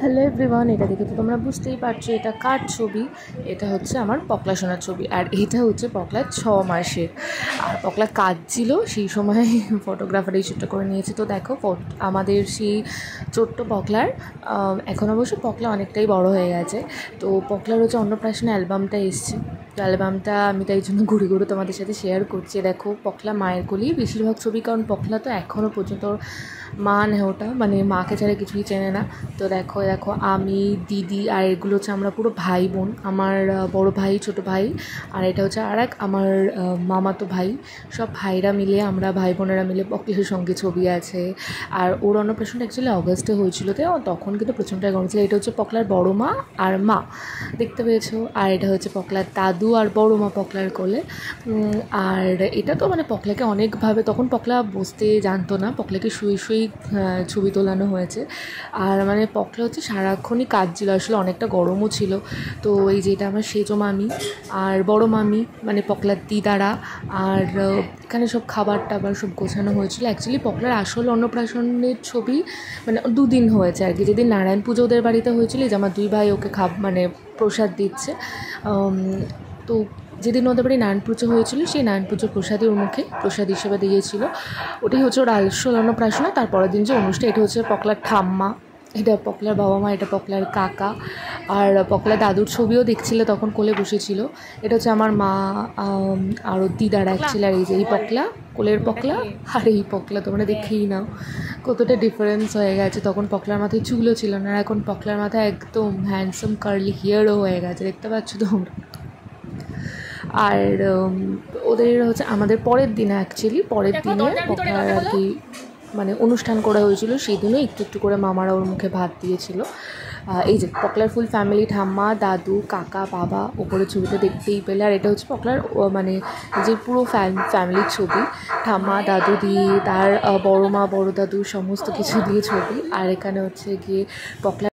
Hello everyone, এটা দেখে তো তোমরা বুঝতেই পারছো এটা কার ছবি। এটা হচ্ছে আমার পকলা সোনার ছবি, আর এটা হচ্ছে পকলার 6 মাসের। আর পকলা কাঁদছিল সেই সময় ফটোগ্রাফার এই শ্যুটটা করে নিয়েছে। তো দেখো আমাদের সেই ছোট্ট পকলার এখন অবশ্য পকলা অনেকটাই বড় হয়ে গেছে। তো পকলার হচ্ছে অন্নপ্রাশন অ্যালবামটা এসছে, তো অ্যালবামটা আমি তাই জন্য ঘুরে ঘুরে তোমাদের সাথে শেয়ার করছি। দেখো পকলা মায়ের কোলেই বেশিরভাগ ছবি, কারণ পকলা তো এখনও পর্যন্ত মা নেওটা মানে মাকে ছাড়া কিছুই চেনে না। তো দেখো দেখো আমি, দিদি আর এগুলো হচ্ছে আমরা পুরো ভাই বোন। আমার বড় ভাই, ছোট ভাই, আর এটা হচ্ছে আর এক আমার মামাতো ভাই। সব ভাইরা মিলে, আমরা ভাই বোনেরা মিলে পকলার সঙ্গে ছবি আছে। আর ওর অন্নপ্রাশনটা অ্যাকচুয়ালি অগস্টে হয়েছিল, তো তখন কিন্তু প্রচণ্ডটাই গরম ছিল। এটা হচ্ছে পকলার বড় মা আর মা, দেখতে পেয়েছো। আর এটা হচ্ছে পকলার দাদু আর বড় মা পকলার কোলে। আর এটা তো মানে পকলাকে অনেকভাবে, তখন পকলা বসতে জানতো না, পকলাকে শুয়ে শুয়েই ছবি তোলানো হয়েছে। আর মানে পকলা হচ্ছে সারাক্ষণই কাঁদছিল, আসলে অনেকটা গরমও ছিল। তো এই যেটা আমার সেজো মামি আর বড় মামি মানে পকলার দিদারা, আর এখানে সব খাবার টাবার সব গোছানো হয়েছিল। অ্যাকচুয়ালি পকলার আসল অন্নপ্রাশনের ছবি মানে 2 দিন হয়েছে আর কি। যেদিন নারায়ণ পুজো ওদের বাড়িতে হয়েছিল, যে আমার 2 ভাই ওকে মানে প্রসাদ দিচ্ছে। তো যেদিন ওদের বাড়ি নারায়ণ পুজো হয়েছিল, সেই নারায়ণ পুজোর প্রসাদই ওর মুখে প্রসাদ হিসেবে দিয়েছিল। ওটাই হচ্ছে ওর আসল অন্নপ্রাশন। তারপরের দিন যে অনুষ্ঠান, এটা হচ্ছে পকলার ঠাম্মা, এটা পকলার বাবা মা, এটা পকলার কাকা। আর পকলার দাদুর ছবিও দেখছিলে তখন কোলে বসেছিল। এটা হচ্ছে আমার মা আর ওর দিদার অ্যাকচুয়ালি। আর এই যে এই পকলা, কোলের পকলা, আর এই পকলা তোমরা দেখেই নাও কতটা ডিফারেন্স হয়ে গেছে। তখন পকলার মাথায় চুলও ছিল না, আর এখন পকলার মাথায় একদম হ্যান্ডসাম কার্লি হেয়ারও হয়ে গেছে, দেখতে পাচ্ছ তোমরা। আর ওদের হচ্ছে আমাদের পরের দিনে, অ্যাকচুয়ালি পরের দিনে পকলার আর কি মানে অনুষ্ঠান করা হয়েছিল, সেই দিনও একটু একটু করে মামারা ওর মুখে ভাত দিয়েছিল। এই যে পকলার ফুল ফ্যামিলি, ঠাম্মা, দাদু, কাকা, বাবা ওপরের ছবিটা দেখতেই পেলে। আর এটা হচ্ছে পকলার মানে যে পুরো ফ্যামিলির ছবি, ঠাম্মা, দাদু দিয়ে তার বড় মা, বড় দাদু সমস্ত কিছু দিয়ে ছবি। আর এখানে হচ্ছে গিয়ে পকলার